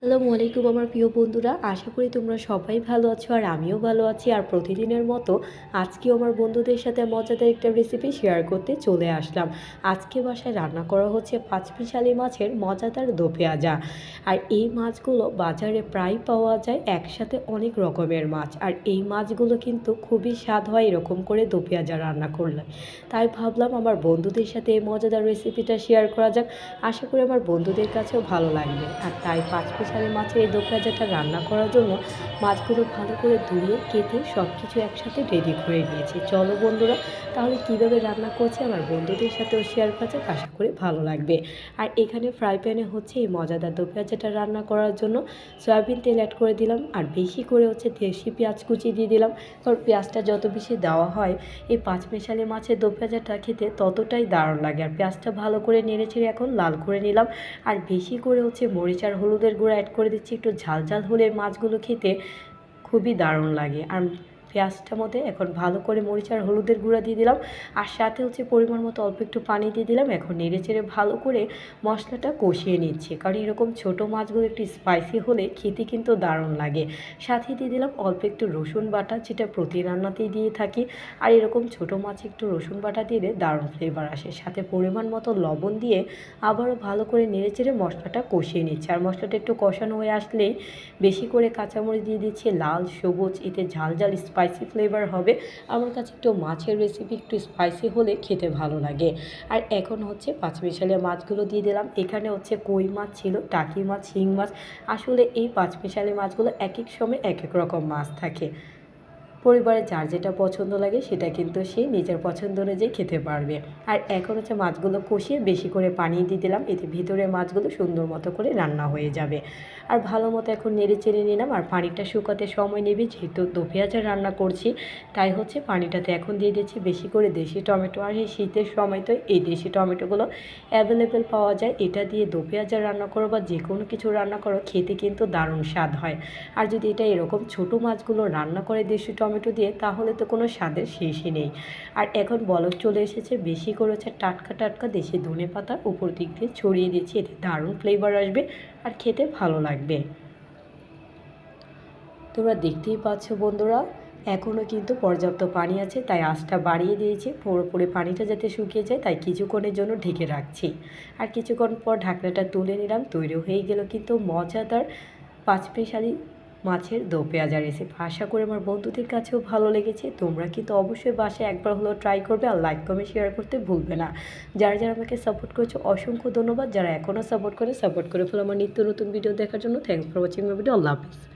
আসসালামু আলাইকুম আমার প্রিয় বন্ধুরা, আশা করি তোমরা সবাই ভালো আছো আর আমিও ভালো আছি। আর প্রতিদিনের মতো আজকেও আমার বন্ধুদের সাথে মজাদার একটা রেসিপি শেয়ার করতে চলে আসলাম। আজকে বাসায় রান্না করা হচ্ছে পাঁচমিশালি মাছের মজাদার দো পেঁয়াজা। আর এই মাছগুলো বাজারে প্রায় পাওয়া যায়, একসাথে অনেক রকমের মাছ। আর এই মাছগুলো কিন্তু খুবই স্বাদ হয় এরকম করে দো পেঁয়াজা রান্না করলে। তাই ভাবলাম আমার বন্ধুদের সাথে এই মজাদার রেসিপিটা শেয়ার করা যাক। আশা করি আমার বন্ধুদের কাছেও ভালো লাগবে। আর তাই পাঁচমিশালি মাছের এই দো পেঁয়াজাটা রান্না করার জন্য মাছগুলো ভালো করে ধুয়ে কেটে সব কিছু একসাথে রেডি করে নিয়েছি। চলো বন্ধুরা, তাহলে কীভাবে রান্না করছি আমার বন্ধুদের সাথেও শেয়ার করা যাক, আশা করি ভালো লাগবে। আর এখানে ফ্রাই প্যানে হচ্ছে এই মজাদার দো পেঁয়াজাটা রান্না করার জন্য সয়াবিন তেল অ্যাড করে দিলাম। আর বেশি করে হচ্ছে দেশি পেঁয়াজ কুচি দিয়ে দিলাম, কারণ পেঁয়াজটা যত বেশি দেওয়া হয় এই পাঁচমিশালি মাছের দো পেঁয়াজাটা খেতে ততটাই দারুণ লাগে। আর পেঁয়াজটা ভালো করে নেড়েচেড়ে এখন লাল করে নিলাম। আর বেশি করে হচ্ছে মরিচ আর হলুদের গুঁড়া অ্যাড করে দিচ্ছি, একটু ঝাল ঝাল হলে মাছগুলো খেতে খুবই দারুণ লাগে। আর পেঁয়াজটার মধ্যে এখন ভালো করে মরিচ আর হলুদের গুঁড়া দিয়ে দিলাম, আর সাথে হচ্ছে পরিমাণ মতো অল্প একটু পানি দিয়ে দিলাম। এখন নেড়েচেড়ে ভালো করে মশলাটা কষিয়ে নিচ্ছি, কারণ এরকম ছোটো মাছগুলো একটু স্পাইসি হলে খেতে কিন্তু দারুণ লাগে। সাথে দিয়ে দিলাম অল্প একটু রসুন বাটা, যেটা প্রতি রান্নাতেই দিয়ে থাকি। আর এরকম ছোটো মাছে একটু রসুন বাটা দিলে দারুণ ফ্লেভার আসে। সাথে পরিমাণ মতো লবণ দিয়ে আবারও ভালো করে নেড়েচেড়ে মশলাটা কষিয়ে নিচ্ছি। আর মশলাটা একটু কষানো হয়ে আসলেই বেশি করে কাঁচামরিচ দিয়ে দিচ্ছি, লাল সবুজ, এতে ঝাল ঝাল স্পাইসি ফ্লেভার হবে। আমার কাছে একটু মাছের রেসিপি একটু স্পাইসি হলে খেতে ভালো লাগে। আর এখন হচ্ছে পাঁচমিশালি মাছগুলো দিয়ে দিলাম। এখানে হচ্ছে কই মাছ ছিল, টাকি মাছ, শিং মাছ। আসলে এই পাঁচমিশালি মাছগুলো এক এক সময় এক এক রকম মাছ থাকে। পরিবারে যার যেটা পছন্দ লাগে সেটা কিন্তু সে নিজের পছন্দ অনুযায়ী খেতে পারবে। আর এখন হচ্ছে মাছগুলো কষিয়ে বেশি করে পানি দিয়ে দিলাম, এতে ভিতরে মাছগুলো সুন্দর মতো করে রান্না হয়ে যাবে। আর ভালো মতো এখন নেড়ে চেড়ে নিলাম। আর পানিটা শুকাতে সময় নেবে, যেহেতু দো পেঁয়াজা রান্না করছি তাই হচ্ছে পানিটাতে এখন দিয়ে দিচ্ছি বেশি করে দেশি টমেটো। আর এই শীতের সময় তো এই দেশি টমেটোগুলো অ্যাভেলেবেল পাওয়া যায়, এটা দিয়ে দো পেঁয়াজা রান্না করো বা যে কোনো কিছু রান্না করো খেতে কিন্তু দারুণ স্বাদ হয়। আর যদি এটা এরকম ছোটো মাছগুলো রান্না করে দেশি টমেটো দিয়ে, তাহলে তো কোনো স্বাদের শেষই নেই। আর এখন বলক চলে এসেছে, বেশি করে হচ্ছে টাটকা টাটকা দেশি ধনেপাতা উপর দিক দিয়ে ছড়িয়ে দিচ্ছি, এতে দারুণ ফ্লেভার আসবে আর খেতে ভালো লাগবে। তোমরা দেখতেই পাচ্ছ বন্ধুরা, এখনও কিন্তু পর্যাপ্ত পানি আছে, তাই আঁচটা বাড়িয়ে দিয়েছি পুরোপুরি পানিটা যাতে শুকিয়ে যায়, তাই কিছুক্ষণের জন্য ঢেকে রাখছি। আর কিছুক্ষণ পর ঢাকনাটা তুলে নিলাম, তৈরি হয়ে গেল কিন্তু মজাদার পাঁচমিশালি মাছের দো পেঁয়াজা রেসিপি। আশা করি আমার বন্ধুদের কাছেও ভালো লেগেছে। তোমরা কিন্তু অবশ্যই বাসায় একবার হলেও ট্রাই করবে, আর লাইক কমেন্ট শেয়ার করতে ভুলবে না। যারা যারা আমাকে সাপোর্ট করেছো অসংখ্য ধন্যবাদ, যারা এখনও সাপোর্ট করে ফেলো আমার নিত্য নতুন ভিডিও দেখার জন্য। Thanks for watching my video. Allah Hafiz.